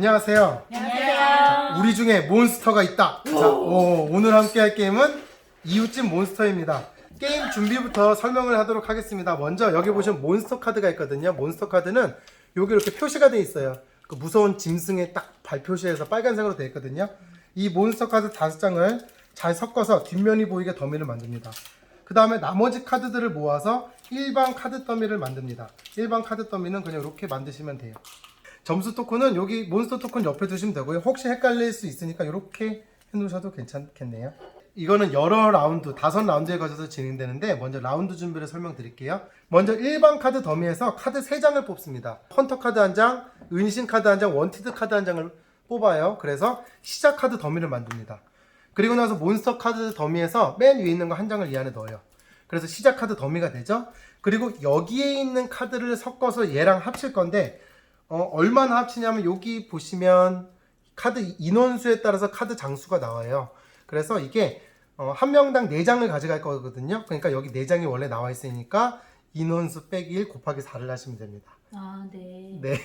안녕하세요. 안녕하세요. 우리 중에 몬스터가 있다. 자, 오늘 함께 할 게임은 이웃집 몬스터입니다. 게임 준비부터 설명을 하도록 하겠습니다. 먼저 여기 보시면 몬스터 카드가 있거든요. 몬스터 카드는 여기 이렇게 표시가 되어 있어요. 그 무서운 짐승에 딱 발 표시해서 빨간색으로 되어 있거든요. 이 몬스터 카드 5장을 잘 섞어서 뒷면이 보이게 더미를 만듭니다. 그 다음에 나머지 카드들을 모아서 일반 카드 더미를 만듭니다. 일반 카드 더미는 그냥 이렇게 만드시면 돼요. 점수 토큰은 여기 몬스터 토큰 옆에 두시면 되고요. 혹시 헷갈릴 수 있으니까 이렇게 해놓으셔도 괜찮겠네요. 이거는 여러 라운드, 5라운드에 걸쳐서 진행되는데 먼저 라운드 준비를 설명드릴게요. 먼저 일반 카드 더미에서 카드 3장을 뽑습니다. 헌터 카드 1장, 은신 카드 1장, 원티드 카드 1장을 뽑아요. 그래서 시작 카드 더미를 만듭니다. 그리고 나서 몬스터 카드 더미에서 맨 위에 있는 거 1장을 이 안에 넣어요. 그래서 시작 카드 더미가 되죠. 그리고 여기에 있는 카드를 섞어서 얘랑 합칠 건데 얼마나 합치냐면 여기 보시면 카드 인원수에 따라서 카드 장수가 나와요. 그래서 이게 한 명당 4장을 가져갈 거거든요. 그러니까 여기 4장이 원래 나와 있으니까 인원수 빼기 1 곱하기 4를 하시면 됩니다. 아, 네. 네.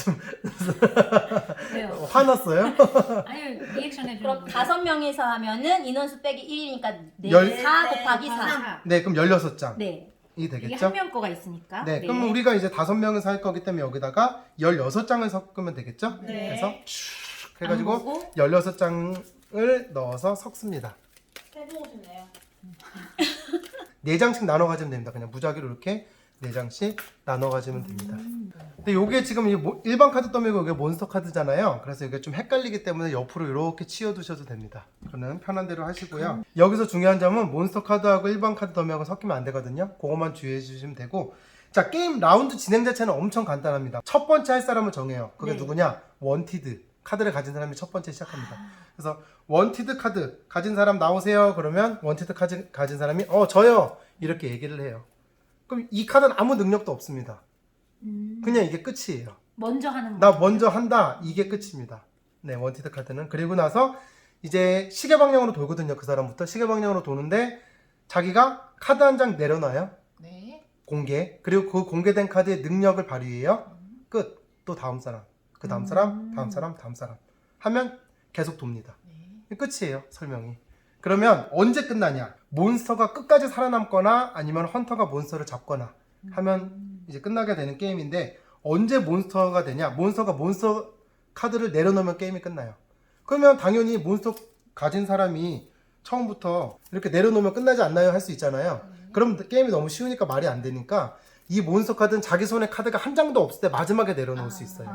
좀 왜요? 화났어요? 아니, 리액션 해주는 그럼 거죠. 5명에서 하면은 인원수 빼기 1이니까 열- 4 곱하기 4. 네, 그럼 16장이 네. 이게 되겠죠? 한 명 거가 있으니까. 네, 그럼 우리가 이제 5명을 살 거기 때문에 여기다가 16장을 섞으면 되겠죠? 네. 그래서 쭉 해가지고 안 보고? 16장을 넣어서 섞습니다. 해보시네요. 4장씩 나눠 가지면 됩니다. 그냥 무작위로 이렇게 4장씩 나눠 가지면 됩니다. 근데 요게 지금 일반 카드 더미고 이게 몬스터 카드잖아요. 그래서 이게 좀 헷갈리기 때문에 옆으로 이렇게 치워 두셔도 됩니다. 그거는 편한 대로 하시고요. 여기서 중요한 점은 몬스터 카드하고 일반 카드 더미하고 섞이면 안 되거든요. 그것만 주의해 주시면 되고, 자, 게임 라운드 진행 자체는 엄청 간단합니다. 첫 번째 할 사람을 정해요. 그게 네. 누구냐? 원티드 카드를 가진 사람이 첫 번째 시작합니다. 그래서 원티드 카드 가진 사람 나오세요. 그러면 원티드 카드 가진 사람이 저요 이렇게 얘기를 해요. 그럼 이 카드는 아무 능력도 없습니다. 그냥 이게 끝이에요. 먼저 하는 거. 나 먼저 한다, 이게 끝입니다. 네, 원티드 카드는. 그리고 나서 이제 시계 방향으로 돌거든요. 그 사람부터 시계 방향으로 도는데 자기가 카드 한 장 내려놔요. 네. 공개. 그리고 그 공개된 카드의 능력을 발휘해요. 끝. 또 다음 사람, 그 다음 사람, 다음 사람, 다음 사람 하면 계속 돕니다. 끝이에요, 설명이. 그러면 언제 끝나냐? 몬스터가 끝까지 살아남거나 아니면 헌터가 몬스터를 잡거나 하면 이제 끝나게 되는 게임인데, 언제 몬스터가 되냐? 몬스터가 몬스터 카드를 내려놓으면 게임이 끝나요. 그러면 당연히 몬스터 가진 사람이 처음부터 이렇게 내려놓으면 끝나지 않나요? 할 수 있잖아요. 그럼 게임이 너무 쉬우니까 말이 안 되니까 이 몬스터 카드는 자기 손에 카드가 한 장도 없을 때 마지막에 내려놓을 수 있어요.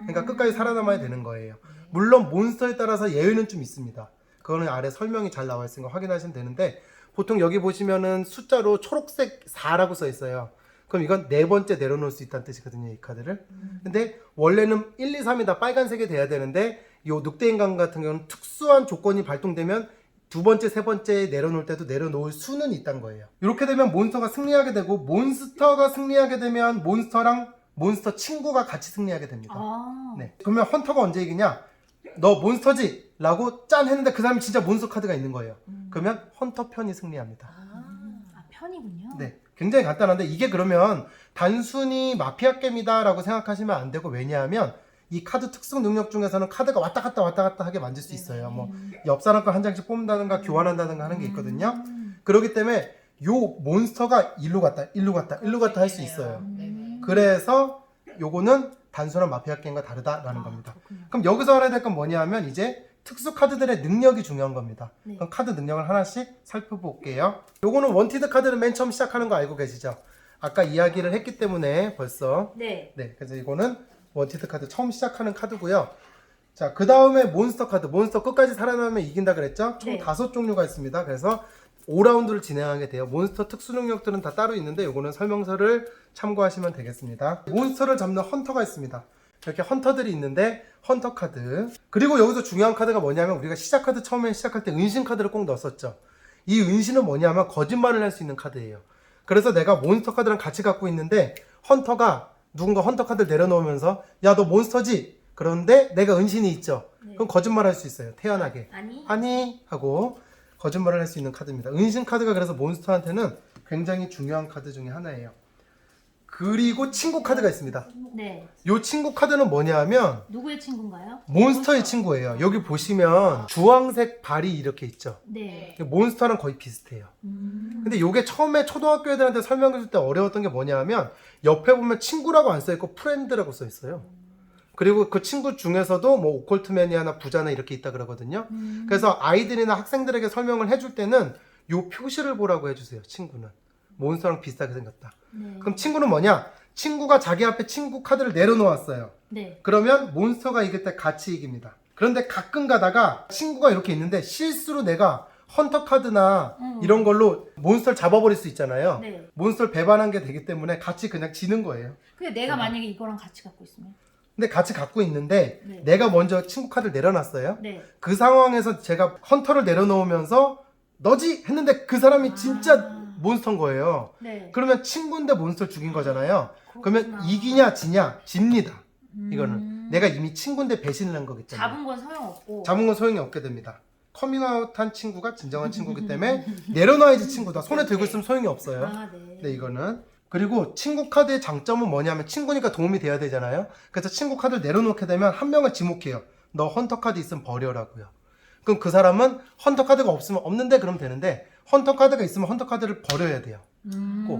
그러니까 끝까지 살아남아야 되는 거예요. 물론 몬스터에 따라서 예외는 좀 있습니다. 그거는 아래 설명이 잘 나와 있으니까 확인하시면 되는데, 보통 여기 보시면은 숫자로 초록색 4라고 써 있어요. 그럼 이건 4번째 내려놓을 수 있다는 뜻이거든요, 이 카드를. 근데 원래는 1, 2, 3이 다 빨간색이 돼야 되는데, 요 늑대인간 같은 경우는 특수한 조건이 발동되면 2번째, 3번째 내려놓을 때도 내려놓을 수는 있다는 거예요. 이렇게 되면 몬스터가 승리하게 되고, 몬스터가 승리하게 되면 몬스터랑 몬스터 친구가 같이 승리하게 됩니다. 아. 네. 그러면 헌터가 언제 이기냐? 너 몬스터지? 라고 짠 했는데 그 사람이 진짜 몬스터 카드가 있는 거예요. 그러면 헌터 편이 승리합니다. 아, 편이군요. 네. 굉장히 간단한데, 이게 그러면 단순히 마피아 게임이다 라고 생각하시면 안 되고, 왜냐하면 이 카드 특수 능력 중에서는 카드가 왔다 갔다 하게 만들 수 있어요. 뭐 옆 사람 거 한 장씩 뽑는다든가 교환한다든가 하는 게 있거든요. 그렇기 때문에 요 몬스터가 일로 갔다 할 수 있어요. 그래서 요거는 단순한 마피아 게임과 다르다라는 겁니다. 그럼 여기서 알아야 될 건 뭐냐 하면 이제 특수 카드들의 능력이 중요한 겁니다. 네. 그럼 카드 능력을 하나씩 살펴볼게요. 요거는 원티드 카드를 맨 처음 시작하는 거 알고 계시죠? 아까 이야기를 했기 때문에 벌써. 네. 네, 그래서 이거는 원티드 카드 처음 시작하는 카드고요. 자, 그 다음에 몬스터 카드. 몬스터 끝까지 살아남으면 이긴다 그랬죠? 총 네. 5종류가 있습니다. 그래서 5라운드를 진행하게 돼요. 몬스터 특수 능력들은 다 따로 있는데 요거는 설명서를 참고하시면 되겠습니다. 몬스터를 잡는 헌터가 있습니다. 이렇게 헌터들이 있는데, 헌터 카드. 그리고 여기서 중요한 카드가 뭐냐면, 우리가 시작 카드 처음에 시작할 때 은신 카드를 꼭 넣었었죠. 이 은신은 뭐냐면 거짓말을 할 수 있는 카드예요. 그래서 내가 몬스터 카드랑 같이 갖고 있는데, 헌터가 누군가 헌터 카드를 내려놓으면서 야, 너 몬스터지? 그런데 내가 은신이 있죠. 그럼 거짓말 할 수 있어요. 태연하게. 아니 하고 거짓말을 할 수 있는 카드입니다. 은신 카드가 그래서 몬스터한테는 굉장히 중요한 카드 중에 하나예요. 그리고 친구 카드가 있습니다. 네. 요 친구 카드는 뭐냐 하면 누구의 친구인가요? 몬스터의 친구예요. 여기 보시면 주황색 발이 이렇게 있죠. 네. 몬스터랑 거의 비슷해요. 근데 요게 처음에 초등학교 애들한테 설명해 줄 때 어려웠던 게 뭐냐 하면 옆에 보면 친구라고 안 써있고 프렌드라고 써있어요. 그리고 그 친구 중에서도 뭐 오컬트매니아나 부자나 이렇게 있다 그러거든요. 그래서 아이들이나 학생들에게 설명을 해줄 때는 요 표시를 보라고 해주세요. 친구는 몬스터랑 비슷하게 생겼다. 네. 그럼 친구는 뭐냐? 친구가 자기 앞에 친구 카드를 내려놓았어요. 네. 그러면 몬스터가 이길 때 같이 이깁니다. 그런데 가끔 가다가 친구가 이렇게 있는데 실수로 내가 헌터 카드나 이런 걸로 몬스터를 잡아버릴 수 있잖아요. 네. 몬스터를 배반한 게 되기 때문에 같이 그냥 지는 거예요. 근데 내가 만약에 이거랑 같이 갖고 있으면? 근데 같이 갖고 있는데 네. 내가 먼저 친구 카드를 내려놨어요. 네. 그 상황에서 제가 헌터를 내려놓으면서 너지? 했는데 그 사람이 진짜 몬스터인 거예요. 네. 그러면 친구인데 몬스터를 죽인 거잖아요. 그러면 그렇구나. 이기냐 지냐 집니다. 이거는 내가 이미 친구인데 배신을 한 거기 때문에 잡은 건 소용없고. 잡은 건 소용이 없게 됩니다. 커밍아웃한 친구가 진정한 친구기 때문에 내려놔야지 친구다. 손에 들고 있으면 소용이 없어요. 아, 네. 네, 이거는. 그리고 친구 카드의 장점은 뭐냐면 친구니까 도움이 돼야 되잖아요. 그래서 친구 카드를 내려놓게 되면 한 명을 지목해요. 너 헌터 카드 있으면 버려라고요. 그럼 그 사람은 헌터 카드가 없으면 없는데 그럼 되는데 헌터 카드가 있으면 헌터 카드를 버려야 돼요. 꼭.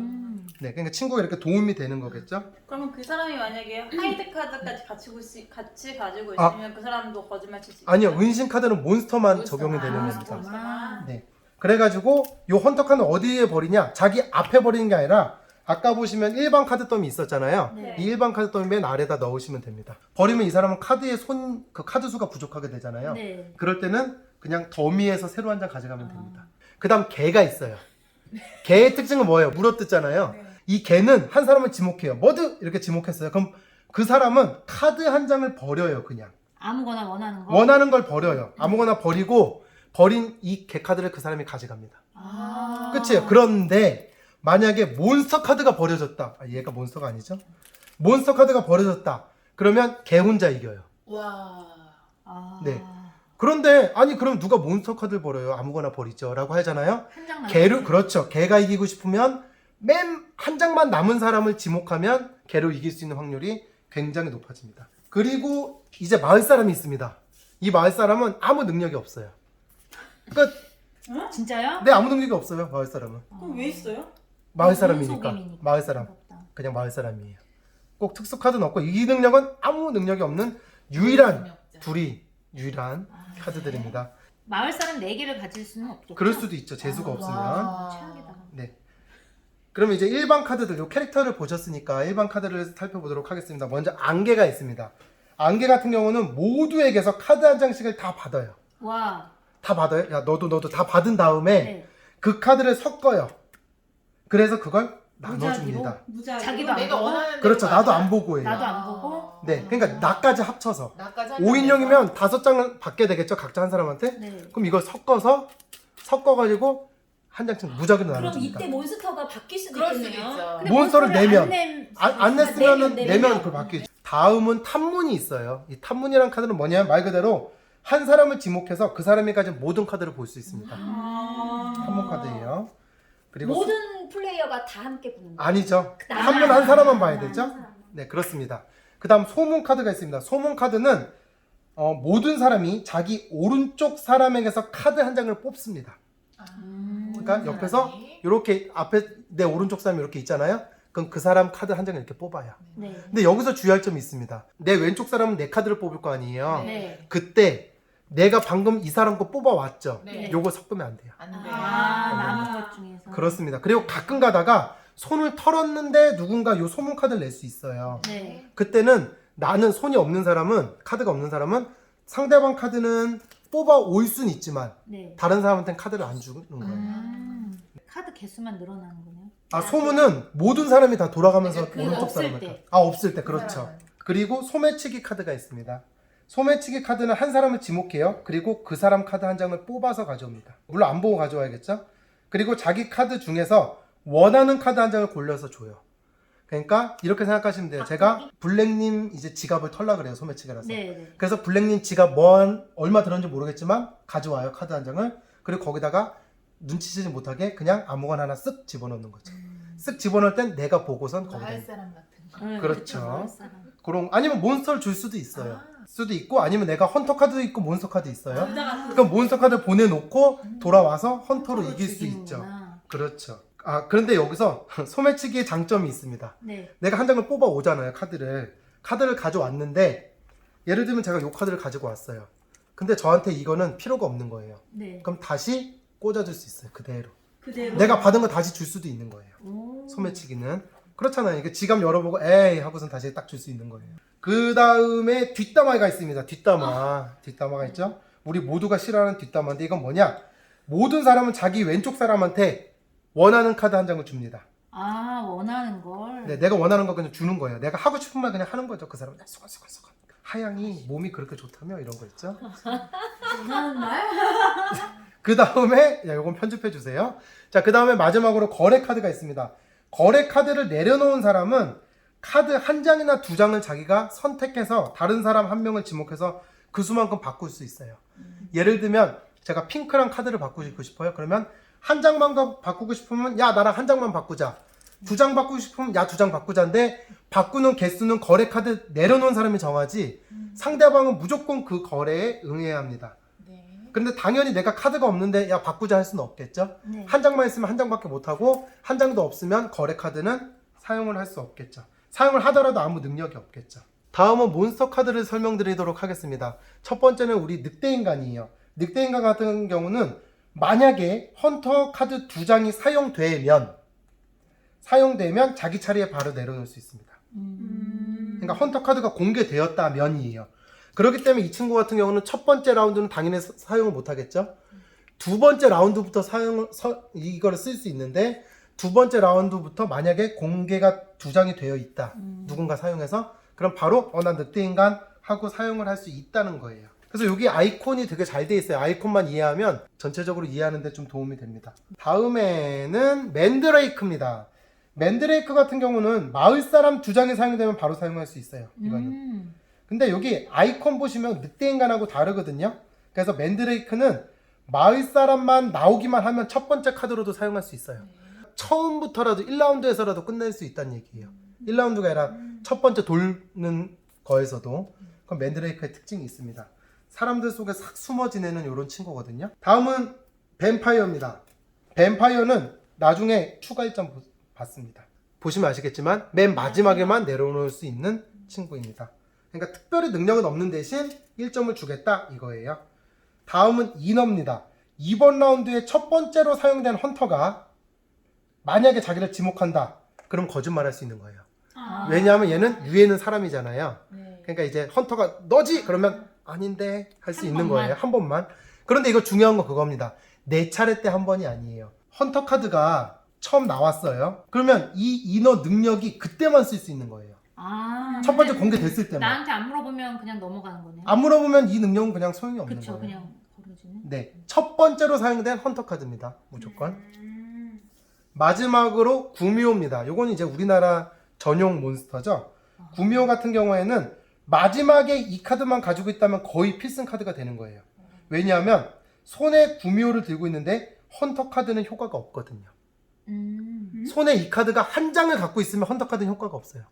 네, 그러니까 친구가 이렇게 도움이 되는 거겠죠. 그러면 그 사람이 만약에 하이드 카드까지 같이 가지고 아. 있으면 그 사람도 거짓말 칠 수 있어요? 아니요, 은신 카드는 몬스터만 몬스터. 적용이 되는 아, 겁니다. 몬스터만. 네. 그래가지고 요 헌터 카드는 어디에 버리냐? 자기 앞에 버리는 게 아니라 아까 보시면 일반 카드 더미 있었잖아요. 네. 이 일반 카드 더미 맨 아래다 넣으시면 됩니다. 버리면 이 사람은 카드의 그 카드 수가 부족하게 되잖아요. 네. 그럴 때는 그냥 더미에서 새로 한 장 가져가면 됩니다. 그 다음 개가 있어요. 개의 특징은 뭐예요? 물어뜯잖아요. 이 개는 한 사람을 지목해요. 머드! 이렇게 지목했어요. 그럼 그 사람은 카드 한 장을 버려요, 그냥. 아무거나 원하는 거. 원하는 걸 버려요. 아무거나 버리고 버린 이 개 카드를 그 사람이 가져갑니다. 아. 끝이에요. 그런데 만약에 몬스터 카드가 버려졌다. 아, 얘가 몬스터가 아니죠? 몬스터 카드가 버려졌다. 그러면 개 혼자 이겨요. 와. 아. 네. 그런데 아니 그럼 누가 몬스터 카드를 버려요? 아무거나 버리죠. 라고 하잖아요. 한장 개를 그렇죠. 개가 이기고 싶으면 맨 한 장만 남은 사람을 지목하면 개로 이길 수 있는 확률이 굉장히 높아집니다. 그리고 이제 마을 사람이 있습니다. 이 마을 사람은 아무 능력이 없어요. 끝. 진짜요? 네, 아무 능력이 없어요. 마을 사람은. 그럼 왜 있어요? 마을 사람이니까. 속임이니까. 마을 사람. 부럽다. 그냥 마을 사람이에요. 꼭 특수 카드는 없고 이 능력은 아무 능력이 없는 유일한 둘이 유일한 카드들입니다. 마을 사람 4개를 가질 수는 없겠죠? 그럴 수도 있죠. 재수가 없으면. 최악이다. 네. 그러면 이제 일반 카드들, 요 캐릭터를 보셨으니까 일반 카드를 살펴보도록 하겠습니다. 먼저 안개가 있습니다. 안개 같은 경우는 모두에게서 카드 한 장씩을 다 받아요. 와. 다 받아요. 야, 너도 다 받은 다음에 네. 그 카드를 섞어요. 그래서 그걸 나눠줍니다. 무지하게. 자기도 안 내가 보고? 원하는 그렇죠. 대로 나도 맞아. 안 보고 해요. 나도 안 보고? 네. 그러니까 나까지 합쳐서. 나까지 한 5인용이면 5장을 받게 되겠죠. 각자 한 사람한테. 네. 그럼 이걸 섞어가지고 한 장씩 무작위로 그럼 나눠줍니다. 이때 몬스터가 바뀔 수도 그럴 수도 있겠네요. 있죠. 근데 몬스터를 몬스터를 내면. 안 안 냈으면은 내면. 내면 그걸 바뀌죠. 다음은 탐문이 있어요. 이 탐문이라는 카드는 뭐냐면 말 그대로 한 사람을 지목해서 그 사람이 가진 모든 카드를 볼 수 있습니다. 탐문 카드예요. 그리고 모든 플레이어가 다 함께 보는 거예요. 아니죠. 탐문 한 사람만 봐야 되죠. 네, 그렇습니다. 그 다음 소문 카드가 있습니다. 소문 카드는 모든 사람이 자기 오른쪽 사람에게서 카드 한 장을 뽑습니다. 그러니까 옆에서 이렇게 앞에 내 오른쪽 사람이 이렇게 있잖아요. 그럼 그 사람 카드 한 장을 이렇게 뽑아요. 네. 근데 여기서 주의할 점이 있습니다. 내 왼쪽 사람은 내 카드를 뽑을 거 아니에요. 네. 그때 내가 방금 이 사람 거 뽑아왔죠. 네. 요거 섞으면 안 돼요. 안 돼. 남은 것 중에서. 그렇습니다. 그리고 가끔 가다가 손을 털었는데 누군가 요 소문 카드를 낼 수 있어요. 네. 그때는 나는 손이 없는 사람은 카드가 없는 사람은 상대방 카드는 뽑아 올 수는 있지만 네. 다른 사람한테는 카드를 안 주는 거예요. 카드 개수만 늘어나는 거네요. 아, 소문은 모든 사람이 다 돌아가면서 그 오른쪽 없을 사람한테. 때. 아, 없을 때. 그렇죠. 그리고 소매치기 카드가 있습니다. 소매치기 카드는 한 사람을 지목해요. 그리고 그 사람 카드 한 장을 뽑아서 가져옵니다. 물론 안 보고 가져와야겠죠. 그리고 자기 카드 중에서 원하는 카드 한 장을 골라서 줘요. 그러니까 이렇게 생각하시면 돼요. 제가 블랙님 이제 지갑을 털라 그래요. 소매치기라서. 네. 네. 그래서 블랙님 지갑 얼마 들었는지 모르겠지만 가져와요. 카드 한 장을. 그리고 거기다가 눈치채지 못하게 그냥 아무거나 하나 쓱 집어넣는 거죠. 쓱 집어넣을 땐 내가 보고선 마을 거기다. 사람 같은 거. 응, 그렇죠. 마을 사람. 그런 아니면 몬스터를 줄 수도 있어요. 수도 있고 아니면 내가 헌터 카드도 있고 몬스터 카드 있어요. 그럼 몬스터 카드 보내놓고 돌아와서 헌터로 이길 수 있죠. 죽이는구나. 그렇죠. 아 그런데 여기서 소매치기의 장점이 있습니다. 네. 내가 한 장을 뽑아 오잖아요. 카드를 가져왔는데 예를 들면 제가 이 카드를 가지고 왔어요. 근데 저한테 이거는 필요가 없는 거예요. 네. 그럼 다시 꽂아줄 수 있어요. 그대로. 그대로. 내가 받은 거 다시 줄 수도 있는 거예요. 오. 소매치기는 그렇잖아요. 이게 지갑 열어보고 에이 하고선 다시 딱 줄 수 있는 거예요. 그 다음에 뒷담화가 있습니다. 뒷담화가 있죠. 우리 모두가 싫어하는 뒷담화인데 이건 뭐냐? 모든 사람은 자기 왼쪽 사람한테 원하는 카드 한 장을 줍니다. 아, 원하는 걸. 네, 내가 원하는 거 그냥 주는 거예요. 내가 하고 싶은 말 그냥 하는 거죠. 그 사람은 수건. 하양이 몸이 그렇게 좋다며 이런 거 있죠. 원하는 말? 그 다음에 이건 편집해 주세요. 자, 그 다음에 마지막으로 거래 카드가 있습니다. 거래 카드를 내려놓은 사람은 카드 한 장이나 두 장을 자기가 선택해서 다른 사람 한 명을 지목해서 그 수만큼 바꿀 수 있어요. 예를 들면 제가 핑크랑 카드를 바꾸고 싶어요. 그러면 한 장만 바꾸고 싶으면 야 나랑 한 장만 바꾸자. 두 장 바꾸고 싶으면 야 두 장 바꾸자인데 바꾸는 개수는 거래 카드 내려놓은 사람이 정하지 상대방은 무조건 그 거래에 응해야 합니다. 네. 근데 당연히 내가 카드가 없는데 야 바꾸자 할 수는 없겠죠. 네. 한 장만 있으면 한 장밖에 못하고 한 장도 없으면 거래 카드는 사용을 할 수 없겠죠. 사용을 하더라도 아무 능력이 없겠죠. 다음은 몬스터 카드를 설명드리도록 하겠습니다. 첫 번째는 우리 늑대인간이에요. 늑대인간 같은 경우는 만약에 헌터 카드 두 장이 사용되면 자기 차례에 바로 내려놓을 수 있습니다. 그러니까 헌터 카드가 공개되었다면이에요. 그렇기 때문에 이 친구 같은 경우는 첫 번째 라운드는 당연히 사용을 못하겠죠. 두 번째 라운드부터 이거를 쓸 수 있는데 두 번째 라운드부터 만약에 공개가 두 장이 되어 있다. 누군가 사용해서 그럼 바로 난 늑대인간 하고 사용을 할 수 있다는 거예요. 그래서 여기 아이콘이 되게 잘 돼 있어요. 아이콘만 이해하면 전체적으로 이해하는 데 좀 도움이 됩니다. 다음에는 맨드레이크입니다. 맨드레이크 같은 경우는 마을 사람 두 장이 사용되면 바로 사용할 수 있어요. 이거는. 근데 여기 아이콘 보시면 늑대인간하고 다르거든요. 그래서 맨드레이크는 마을 사람만 나오기만 하면 첫 번째 카드로도 사용할 수 있어요. 처음부터라도 1라운드에서라도 끝낼 수 있다는 얘기예요. 1라운드가 아니라 첫 번째 돌는 거에서도. 그럼 맨드레이크의 특징이 있습니다. 사람들 속에 싹 숨어 지내는 이런 친구거든요. 다음은 뱀파이어입니다. 뱀파이어는 나중에 추가 일정 받습니다. 보시면 아시겠지만 맨 마지막에만 내려놓을 수 있는 친구입니다. 그러니까 특별히 능력은 없는 대신 1점을 주겠다 이거예요. 다음은 인어입니다. 이번 라운드에 첫 번째로 사용된 헌터가 만약에 자기를 지목한다. 그럼 거짓말할 수 있는 거예요. 왜냐하면 얘는 위에는 사람이잖아요. 네. 그러니까 이제 헌터가 너지? 그러면 아닌데 할 수 한 있는 번만. 거예요. 한 번만. 그런데 이거 중요한 건 그겁니다. 내 차례 때 한 번이 아니에요. 헌터 카드가 처음 나왔어요. 그러면 이 인어 능력이 그때만 쓸 수 있는 거예요. 아, 첫 번째 공개됐을 때만. 나한테 안 물어보면 그냥 넘어가는 거네요. 안 물어보면 이 능력은 그냥 소용이 없는 그쵸, 거예요. 그냥 버려지네. 네, 첫 번째로 사용된 헌터 카드입니다. 무조건. 마지막으로 구미호입니다. 요건 이제 우리나라 전용 몬스터죠. 구미호 같은 경우에는 마지막에 이 카드만 가지고 있다면 거의 필승 카드가 되는 거예요. 왜냐하면 손에 구미호를 들고 있는데 헌터 카드는 효과가 없거든요. 손에 이 카드가 한 장을 갖고 있으면 헌터 카드는 효과가 없어요.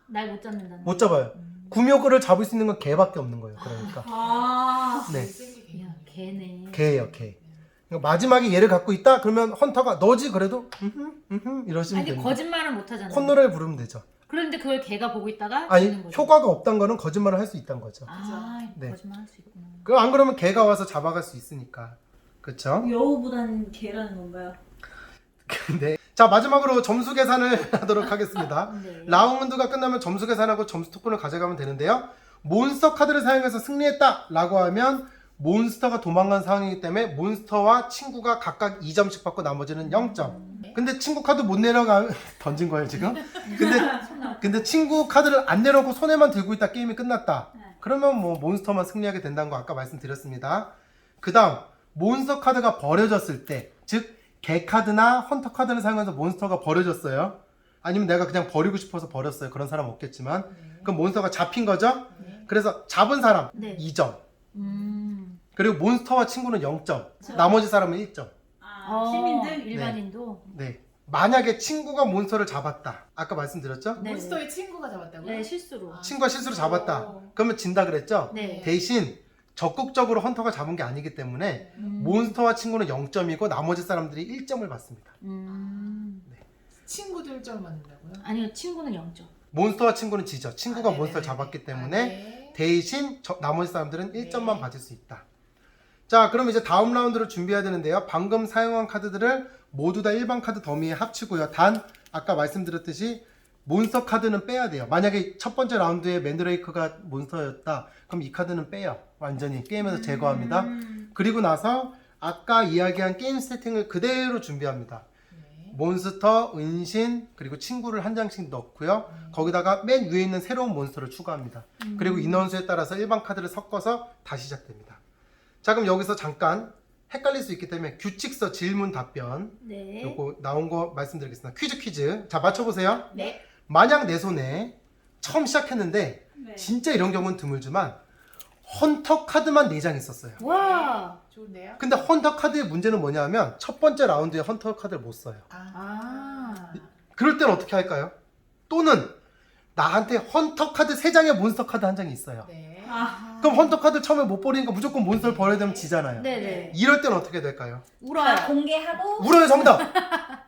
날 못 잡는다는 못 잡아요. 구미호를 잡을 수 있는 건 개밖에 없는 거예요. 그러니까. 아. 네, 야, 개네. 개예요, 개. 그러니까 마지막에 얘를 갖고 있다? 그러면 헌터가 너지? 그래도 이러시면 아니, 됩니다. 거짓말은 못 하잖아. 콧노래를 부르면 되죠. 그런데 그걸 개가 보고 있다가 아니, 죽는 거죠. 효과가 없다는 거는 거짓말을 할 수 있다는 거죠. 아, 네. 거짓말 할 수 있구나. 그럼 안 그러면 개가 와서 잡아갈 수 있으니까. 그쵸? 여우보다는 개라는 건가요? 네. 자, 마지막으로 점수 계산을 하도록 하겠습니다. 네. 라운드가 끝나면 점수 계산하고 점수 토큰을 가져가면 되는데요. 몬스터 카드를 사용해서 승리했다 라고 하면 몬스터가 도망간 상황이기 때문에 몬스터와 친구가 각각 2점씩 받고 나머지는 0점. 근데 친구 카드 못 내려가면 던진 거예요 지금. 근데 친구 카드를 안 내려고 손에만 들고 있다 게임이 끝났다. 그러면 뭐 몬스터만 승리하게 된다는 거 아까 말씀드렸습니다. 그 다음 몬스터 카드가 버려졌을 때, 즉 개 카드나 헌터 카드를 사용해서 몬스터가 버려졌어요. 아니면 내가 그냥 버리고 싶어서 버렸어요. 그런 사람 없겠지만 그럼 몬스터가 잡힌 거죠. 그래서 잡은 사람 네. 2점, 그리고 몬스터와 친구는 0점, 나머지 사람은 1점. 아, 시민들? 일반인도. 네. 만약에 친구가 몬스터를 잡았다. 아까 말씀드렸죠? 네. 몬스터의 친구가 잡았다고요? 네, 실수로. 아. 친구가 실수로 잡았다. 그러면 진다 그랬죠? 네. 대신 적극적으로 헌터가 잡은 게 아니기 때문에 음. 몬스터와 친구는 0점이고 나머지 사람들이 1점을 받습니다. 친구도 1점을 받는다고요? 아니요, 친구는 0점. 몬스터와 친구는 지죠. 친구가 네네네네. 몬스터를 잡았기 때문에 아, 네. 대신 나머지 사람들은 네. 1점만 받을 수 있다. 자, 그럼 이제 다음 라운드를 준비해야 되는데요. 방금 사용한 카드들을 모두 다 일반 카드 더미에 합치고요. 단 아까 말씀드렸듯이 몬스터 카드는 빼야 돼요. 만약에 첫 번째 라운드에 맨드레이크가 몬스터였다. 그럼 이 카드는 빼요. 완전히 게임에서 제거합니다. 그리고 나서 아까 이야기한 게임 세팅을 그대로 준비합니다. 네. 몬스터, 은신, 그리고 친구를 한 장씩 넣고요. 거기다가 맨 위에 있는 새로운 몬스터를 추가합니다. 그리고 인원수에 따라서 일반 카드를 섞어서 다시 시작됩니다. 자, 그럼 여기서 잠깐 헷갈릴 수 있기 때문에 규칙서 질문 답변 네. 요거 나온 거 말씀드리겠습니다. 퀴즈. 자, 맞춰보세요. 네. 만약 내 손에 처음 시작했는데 네. 진짜 이런 경우는 드물지만 헌터 카드만 4장 있었어요. 와. 좋은데요? 근데 헌터 카드의 문제는 뭐냐면 첫 번째 라운드에 헌터 카드를 못 써요. 아. 그럴 땐 어떻게 할까요? 또는 나한테 헌터 카드 3장에 몬스터 카드 1장이 있어요. 네. 아. 그럼 헌터 카드 처음에 못 버리니까 무조건 몬스터를 버려야 되면 지잖아요. 네네. 이럴 땐 어떻게 될까요? 울어요. 다 공개하고 울어요, 정답!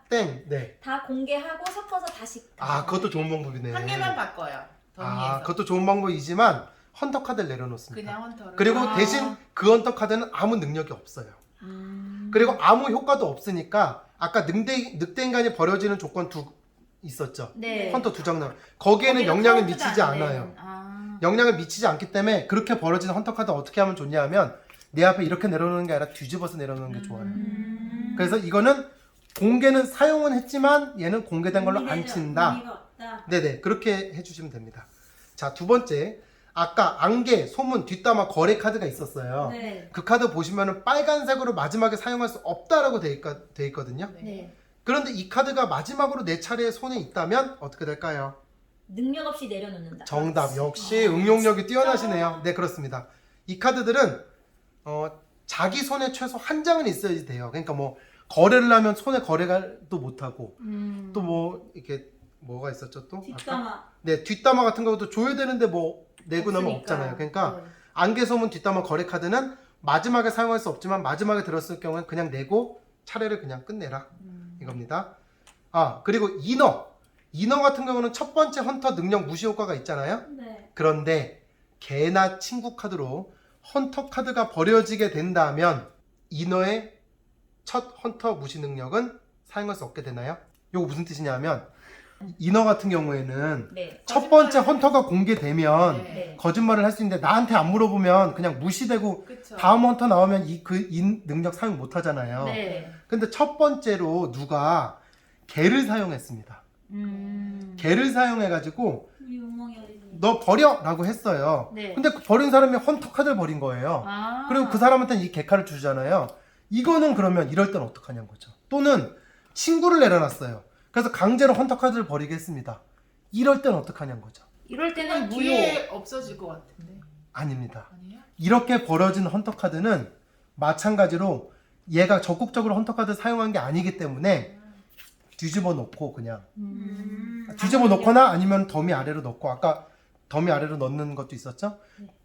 땡. 네. 다 공개하고 섞어서 다시 아, 그것도 좋은 방법이네. 한 개만 바꿔요. 더미에서. 아, 그것도 좋은 방법이지만 헌터 카드를 내려놓습니다. 그냥 헌터를. 그리고 아. 대신 그 헌터 카드는 아무 능력이 없어요. 음. 그리고 아무 효과도 없으니까 아까 늑대 인간이 버려지는 조건 있었죠. 네. 헌터 2장 나. 거기에는 거기는 영향을 카운트도 미치지 안 되는. 않아요. 아. 영향을 미치지 않기 때문에 그렇게 벌어지는 헌터 카드 어떻게 하면 좋냐 하면 내 앞에 이렇게 내려놓는 게 아니라 뒤집어서 내려놓는 게 좋아요. 그래서 이거는 공개는 사용은 했지만 얘는 공개된 걸로 안 친다. 의미가 없다. 네네, 그렇게 해주시면 됩니다. 자, 두 번째, 아까 안개, 소문, 뒷담화, 거래 카드가 있었어요. 네. 그 카드 보시면은 빨간색으로 마지막에 사용할 수 없다라고 돼 있거든요. 네. 그런데 이 카드가 마지막으로 내 차례에 손에 있다면 어떻게 될까요? 능력 없이 내려놓는다. 정답. 역시 응용력이 뛰어나시네요. 네, 그렇습니다. 이 카드들은 자기 손에 최소 한 장은 있어야지 돼요. 그러니까 뭐 거래를 하면 손에 거래도 못 하고 또 뭐 이렇게 뭐가 있었죠 또? 아까? 뒷담화. 네, 뒷담화 같은 것도 줘야 되는데 뭐 내고 나면 없으니까. 없잖아요. 그러니까 네. 안개소문, 뒷담화, 거래 카드는 마지막에 사용할 수 없지만 마지막에 들었을 경우는 그냥 내고 차례를 그냥 끝내라 이겁니다. 아, 그리고 인어 같은 경우는 첫 번째 헌터 능력 무시 효과가 있잖아요. 네. 그런데 개나 친구 카드로 헌터 카드가 버려지게 된다면 인어의 첫 헌터 무시 능력은 사용할 수 없게 되나요? 이거 무슨 뜻이냐면 인어 같은 경우에는 네. 첫 번째 헌터가 공개되면 네. 네. 거짓말을 할 수 있는데 나한테 안 물어보면 그냥 무시되고 그쵸. 다음 헌터 나오면 이 능력 사용 못 하잖아요. 네. 근데 첫 번째로 누가 개를 사용했습니다. 개를 사용해가지고 유몽이 어린이. 너 버려! 라고 했어요. 네. 근데 그 버린 사람이 헌터 카드를 버린 거예요. 아. 그리고 그 사람한테는 이 개카를 주잖아요. 이거는 그러면 이럴 땐 어떡하냐는 거죠. 또는 친구를 내려놨어요. 그래서 강제로 헌터 카드를 버리게 했습니다. 이럴 땐 어떡하냐는 거죠. 이럴 때는 무효. 뒤에 없어질 것 같은데. 아닙니다. 아니에요? 이렇게 벌어진 헌터 카드는 마찬가지로 얘가 적극적으로 헌터 카드 사용한 게 아니기 때문에 뒤집어 놓고 그냥 뒤집어 놓거나 아니면 더미 아래로 넣고 아까 더미 아래로 넣는 것도 있었죠?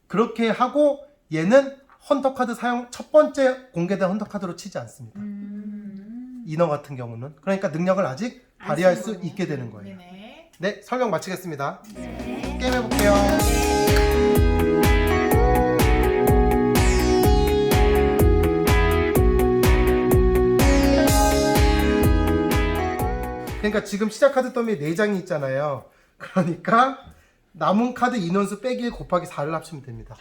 그렇게 하고 얘는 헌터 카드 사용 첫 번째 공개된 헌터 카드로 치지 않습니다. 인어 같은 경우는 그러니까 능력을 아직 안 발휘할 쓰는 수 거네. 있게 되는 거예요. 네네. 네, 설명 마치겠습니다. 네. 게임 해볼게요. 그러니까 지금 시작 카드 더미에 4장이 있잖아요. 그러니까 남은 카드 인원수 빼기 1 곱하기 4를 합치면 됩니다.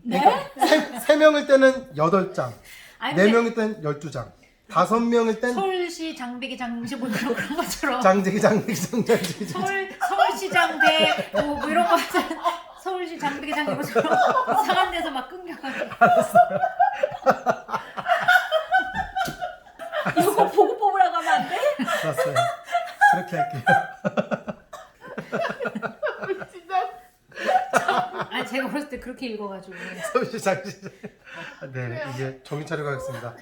그러니까 3명일 때는 8장, 아니, 근데 4명일 때는 12장, 5명일 땐 서울시 장비기 장시 뭐 그런 것처럼 장재기 서울시 장대 뭐 이런 거 하잖아. 서울시 장비기 장대 것처럼 이상한 데서 막 끊겨가지고. 이거 보고 뽑으라고 하면 안 돼? 좋았어요. 그렇게 할게요. 진짜. 아니 제가 어렸을 때 그렇게 읽어가지고. 서울시 장시 네, 이제 정신 차리고 하겠습니다.